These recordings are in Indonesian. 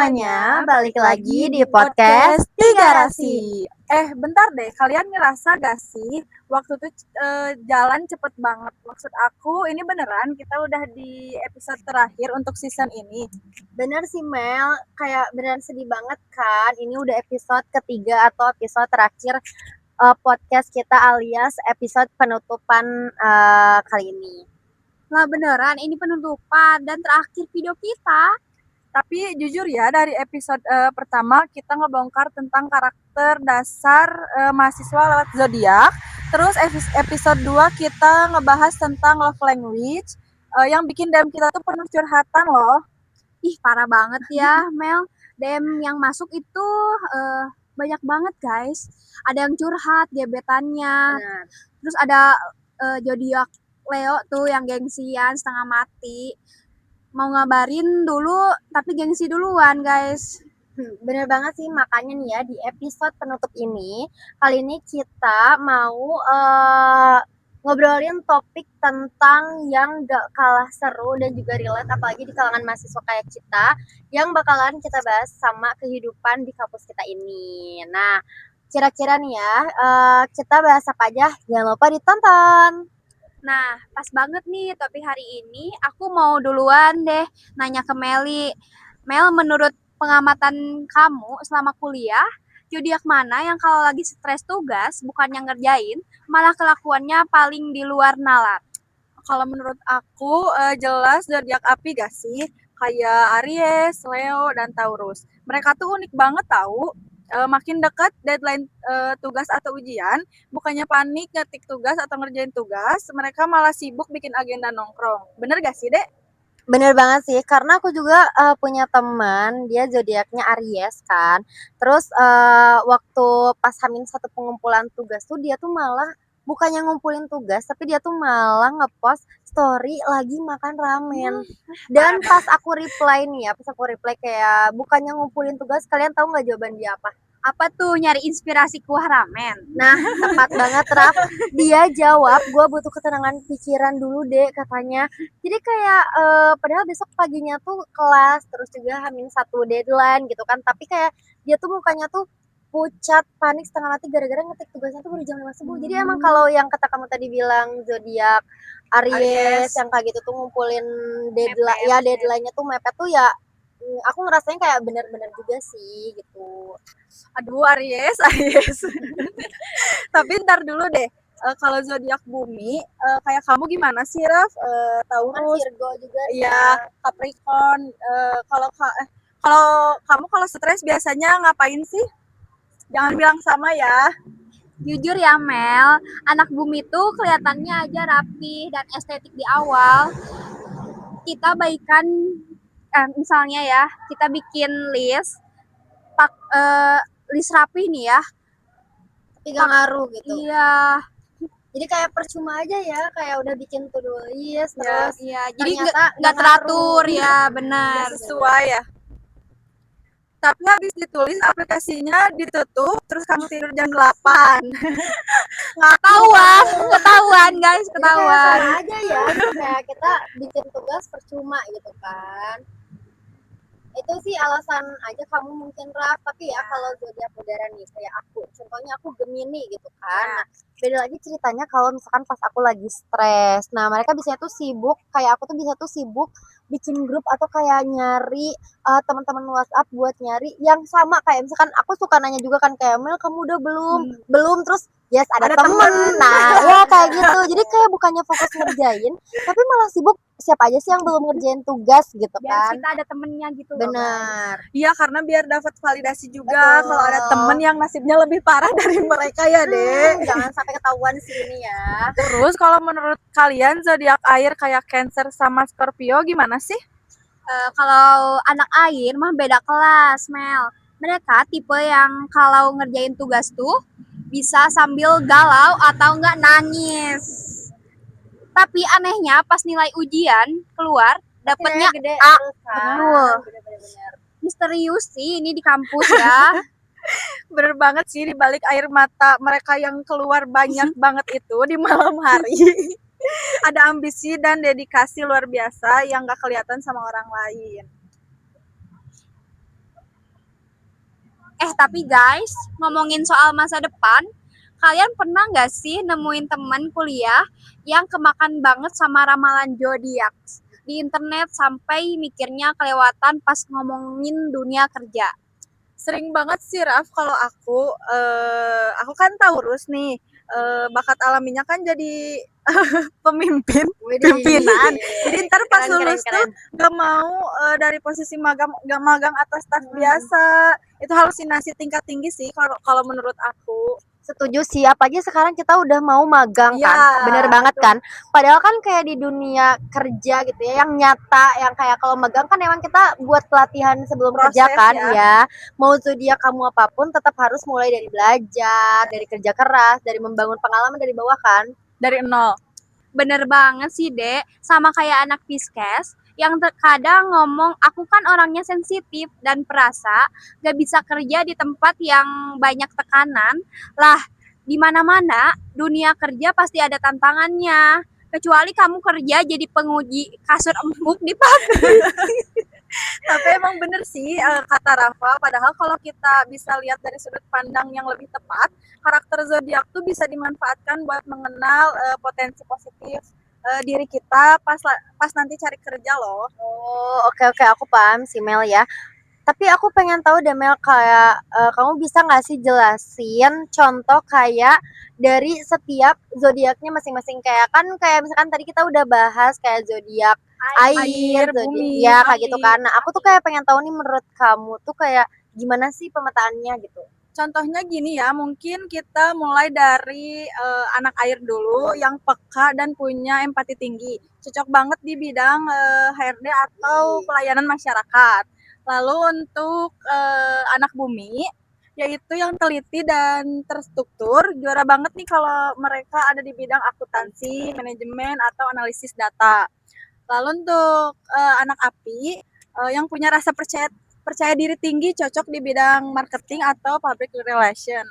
semuanya, balik lagi di podcast Tiga Rasi. Bentar deh, kalian ngerasa gak sih waktu itu jalan cepet banget? Maksud aku, ini beneran kita udah di episode terakhir untuk season ini. Bener sih Mel, kayak beneran sedih banget kan. Ini udah episode ketiga atau episode terakhir podcast kita alias episode penutupan kali ini. Lah beneran, ini penutupan dan terakhir video kita. Tapi jujur ya, dari episode pertama kita ngebongkar tentang karakter dasar mahasiswa lewat zodiak. Terus episode 2 kita ngebahas tentang love language yang bikin DM kita tuh penuh curhatan loh. Ih, parah banget ya, Mel. DM yang masuk itu banyak banget, guys. Ada yang curhat, gebetannya. Benar. Terus ada zodiak Leo tuh yang gengsian, setengah mati. Mau ngabarin dulu, tapi gengsi duluan, guys. Bener banget sih, makanya nih ya di episode penutup ini, kali ini kita mau ngobrolin topik tentang yang gak kalah seru dan juga relate, apalagi di kalangan mahasiswa kayak kita, yang bakalan kita bahas sama kehidupan di kampus kita ini. Nah, kira-kira nih ya, kita bahas apa aja, jangan lupa ditonton. Nah, pas banget nih topik hari ini, aku mau duluan deh nanya ke Meli. Mel, menurut pengamatan kamu selama kuliah, zodiak mana yang kalau lagi stres tugas, bukannya ngerjain, malah kelakuannya paling di luar nalar? Kalau menurut aku jelas zodiak api gak sih? Kayak Aries, Leo, dan Taurus. Mereka tuh unik banget tahu. Makin dekat deadline tugas atau ujian, bukannya panik ngetik tugas atau ngerjain tugas, mereka malah sibuk bikin agenda nongkrong. Bener gak sih, Dek? Bener banget sih, karena aku juga punya teman, dia zodiaknya Aries kan. Terus waktu pas H-1 pengumpulan tugas tuh dia tuh malah bukannya ngumpulin tugas, tapi dia tuh malah ngepost story lagi makan ramen. Dan pas aku reply nih ya, pas aku reply kayak bukannya ngumpulin tugas, kalian tahu nggak jawaban dia apa? Apa tuh, nyari inspirasi kuah ramen? Nah, tepat banget, Raf. Dia jawab, gue butuh ketenangan pikiran dulu deh, katanya. Jadi kayak, padahal besok paginya tuh kelas, terus juga H-1 deadline gitu kan. Tapi kayak dia tuh mukanya tuh pucat, panik, setengah mati gara-gara ngetik tugasnya tuh baru jam 5 subuh. Jadi emang kalau yang kata kamu tadi bilang zodiak Aries yang kayak gitu tuh ngumpulin deadline, ya deadline-nya tuh mepet tuh ya, aku ngerasain kayak bener-bener juga sih gitu. Aduh, Aries. Tapi ntar dulu deh. Kalau zodiak bumi, kayak kamu gimana sih, Raf? Taurus, Virgo juga iya, Capricorn. Kalau kamu stres biasanya ngapain sih? Jangan bilang sama ya. Jujur ya Mel, anak bumi tuh kelihatannya aja rapi dan estetik di awal. Kita baikan, misalnya ya, kita bikin list, list rapi nih ya. Tapi gak ngaruh gitu. Iya. Jadi kayak percuma aja ya, kayak udah bikin to-do list, terus Iya, jadi ternyata nggak teratur ya, benar. Nggak sesuai ya. Tapi habis ditulis aplikasinya ditutup, terus kamu tidur jam 8. Ketahuan guys, Jadi kayak ketahuan. sama aja ya, gitu. Kayak kita bikin tugas percuma gitu kan. Itu sih alasan aja kamu mungkin Raf, tapi ya kalau zodiak udara nih kayak aku, contohnya aku Gemini gitu kan. Nah, beda lagi ceritanya kalau misalkan pas aku lagi stres. Nah, mereka biasanya tuh sibuk, kayak aku tuh bisa tuh sibuk bikin grup atau kayak nyari teman-teman WhatsApp buat nyari yang sama, kayak misalkan aku suka nanya juga kan kayak Mel kamu udah belum terus yes ada temen. Nah ya kayak gitu, jadi kayak bukannya fokus ngerjain tapi malah sibuk siapa aja sih yang belum ngerjain tugas gitu Biar kan. kita ada temennya gitu loh. Benar. Iya, karena biar dapat validasi juga kalau ada temen yang nasibnya lebih parah dari mereka ya, Dek. Jangan sampai ketahuan sih ini ya. Terus kalau menurut kalian zodiak air kayak Cancer sama Scorpio gimana sih? Kalau anak air mah beda kelas, Mel. Mereka tipe yang kalau ngerjain tugas tuh bisa sambil galau atau enggak nangis. Tapi anehnya pas nilai ujian keluar dapatnya gede A. terus kan. Betul. Bener-bener. Misterius sih ini di kampus ya. Bener banget sih, di balik air mata mereka yang keluar banyak banget itu di malam hari. Ada ambisi dan dedikasi luar biasa yang gak kelihatan sama orang lain. Tapi guys, ngomongin soal masa depan, kalian pernah nggak sih nemuin teman kuliah yang kemakan banget sama ramalan zodiak di internet sampai mikirnya kelewatan pas ngomongin dunia kerja? Sering banget sih Raf kalau aku kan Taurus nih, bakat alaminya kan jadi pemimpin, Widih. pimpinan. Jadi ntar pas Keren, keren, lulus tuh keren. gak mau dari posisi magang atau staff biasa. Itu halusinasi tingkat tinggi sih kalau kalau menurut aku. Setuju sih, apalagi sekarang kita udah mau magang kan, Iya, bener banget betul. kan. Padahal kan kayak di dunia kerja gitu ya, yang nyata, yang kayak kalau magang kan emang kita buat pelatihan sebelum kerja Proses kan ya. ya. Mau zodiak kamu apapun tetap harus mulai dari belajar, dari kerja keras, dari membangun pengalaman dari bawah kan. Dari nol. Bener banget sih, Dek. Sama kayak anak Piskes yang terkadang ngomong, aku kan orangnya sensitif dan perasa, gak bisa kerja di tempat yang banyak tekanan. Lah, di mana-mana dunia kerja pasti ada tantangannya. Kecuali kamu kerja jadi penguji kasur empuk di pabrik. Tapi emang bener sih kata Rafa, padahal kalau kita bisa lihat dari sudut pandang yang lebih tepat, karakter zodiak tuh bisa dimanfaatkan buat mengenal potensi positif diri kita pas nanti cari kerja loh. Oh, oke oke, aku paham sih Mel ya. Tapi aku pengen tahu deh Mel, kayak kamu bisa nggak sih jelasin contoh kayak dari setiap zodiaknya masing-masing, kayak misalkan tadi kita udah bahas kayak zodiak air, Bumi, ya kayak gitu api. kan. Nah, aku tuh kayak pengen tahu nih menurut kamu tuh kayak gimana sih pemetaannya gitu. Contohnya gini ya, mungkin kita mulai dari anak air dulu yang peka dan punya empati tinggi. Cocok banget di bidang HRD atau pelayanan masyarakat. Lalu untuk anak bumi, yaitu yang teliti dan terstruktur, juara banget nih kalau mereka ada di bidang akuntansi, manajemen, atau analisis data. Lalu untuk anak api, yang punya rasa percaya percaya diri tinggi, cocok di bidang marketing atau public relation.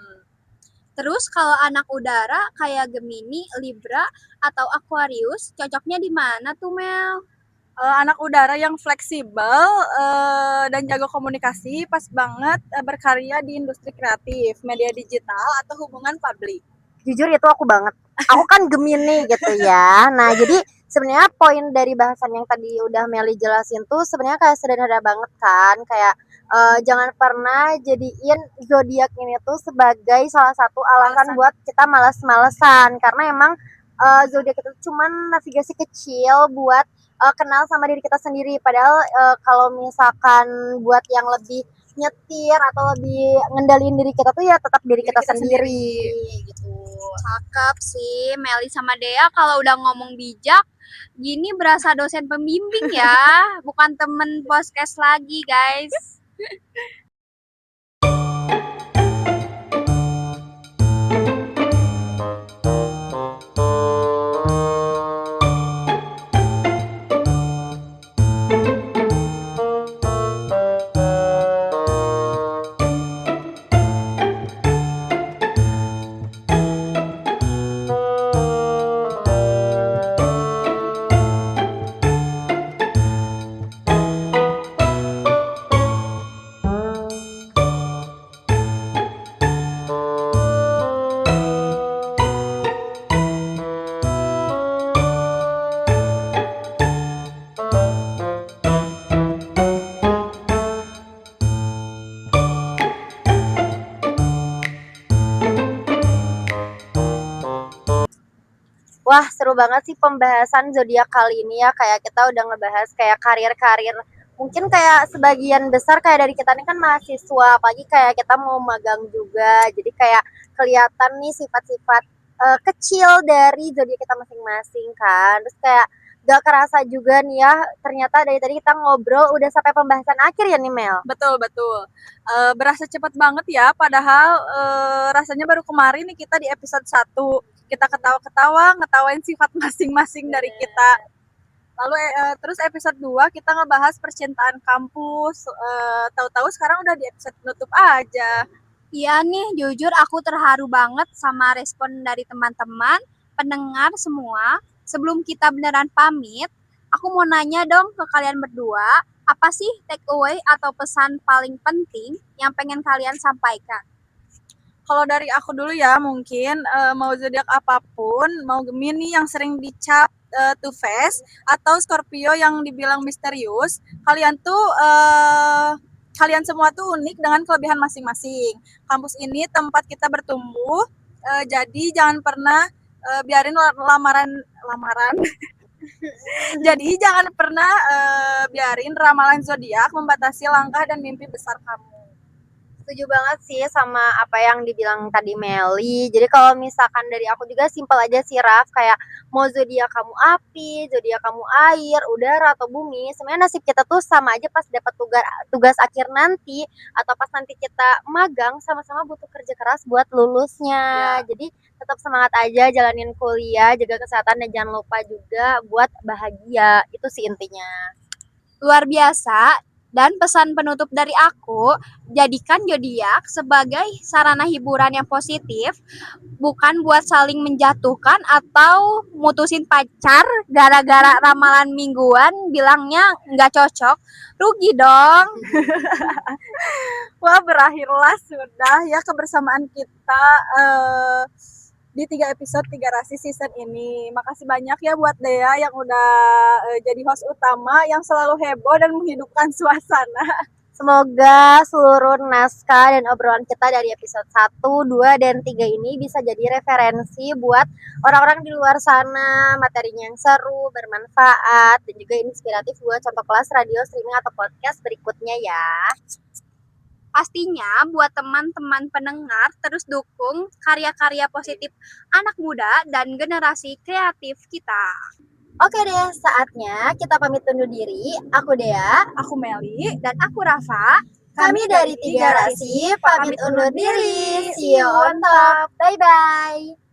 Terus kalau anak udara kayak Gemini, Libra, atau Aquarius, cocoknya di mana tuh, Mel? Anak udara yang fleksibel dan jago komunikasi, pas banget berkarya di industri kreatif, media digital, atau hubungan publik. Jujur itu aku banget. Aku kan Gemini gitu ya. Nah, jadi sebenarnya poin dari bahasan yang tadi udah Meli jelasin tuh sebenarnya kayak sederhana banget kan. Kayak jangan pernah jadiin zodiak ini tuh sebagai salah satu alasan buat kita malas-malesan, karena emang zodiak itu cuman navigasi kecil buat kenal sama diri kita sendiri. Padahal kalau misalkan buat yang lebih nyetir atau lebih ngendaliin diri kita tuh ya tetap diri kita sendiri gitu. Cakep sih, Meli sama Dea kalau udah ngomong bijak, gini berasa dosen pembimbing ya, bukan temen podcast lagi guys. Wah, seru banget sih pembahasan zodiak kali ini ya. Kayak kita udah ngebahas kayak karir-karir. Mungkin kayak sebagian besar kayak dari kita ini kan mahasiswa, apalagi kayak kita mau magang juga. Jadi kayak kelihatan nih sifat-sifat kecil dari zodiak kita masing-masing kan. Terus kayak gak kerasa juga nih ya, ternyata dari tadi kita ngobrol udah sampai pembahasan akhir ya nih Mel. Betul, betul. Berasa cepat banget ya, padahal rasanya baru kemarin nih kita di episode 1. Kita ketawa-ketawa, ngetawain sifat masing-masing dari kita. Lalu terus episode 2 kita ngebahas percintaan kampus. Tahu-tahu sekarang udah di episode penutup aja. Iya nih, jujur aku terharu banget sama respon dari teman-teman, pendengar semua. Sebelum kita beneran pamit, aku mau nanya dong ke kalian berdua, Apa sih take away atau pesan paling penting yang pengen kalian sampaikan? Kalau dari aku dulu ya, mungkin mau zodiak apapun, mau Gemini yang sering dicap two face atau Scorpio yang dibilang misterius, kalian semua tuh unik dengan kelebihan masing-masing. Kampus ini tempat kita bertumbuh, jadi jangan pernah biarin lamaran. Jadi jangan pernah biarin ramalan zodiak membatasi langkah dan mimpi besar kamu. Setuju banget sih sama apa yang dibilang tadi Meli. Jadi kalau misalkan dari aku juga simpel aja sih Raf, kayak mau zodiak kamu api, zodiak kamu air, udara atau bumi, sebenarnya nasib kita tuh sama aja pas dapat tugas akhir nanti atau pas nanti kita magang, sama-sama butuh kerja keras buat lulusnya. Jadi tetap semangat aja jalanin kuliah, jaga kesehatan dan jangan lupa juga buat bahagia. Itu sih intinya. Luar biasa. Dan pesan penutup dari aku, jadikan zodiak sebagai sarana hiburan yang positif, bukan buat saling menjatuhkan atau mutusin pacar gara-gara ramalan mingguan bilangnya nggak cocok. Rugi dong. Wah, berakhirlah sudah ya kebersamaan kita di 3 episode 3 Rasi season ini. Makasih banyak ya buat Dea yang udah jadi host utama yang selalu heboh dan menghidupkan suasana. Semoga seluruh naskah dan obrolan kita dari episode 1, 2, dan 3 ini bisa jadi referensi buat orang-orang di luar sana, materinya yang seru, bermanfaat, dan juga inspiratif buat contoh kelas radio, streaming, atau podcast berikutnya ya. Pastinya buat teman-teman pendengar terus dukung karya-karya positif anak muda dan generasi kreatif kita. Oke deh, saatnya kita pamit undur diri. Aku Dea, Aku Meli, Dan aku Rafa. kami dari 3 Rasi pamit undur diri. See you on top. Bye-bye.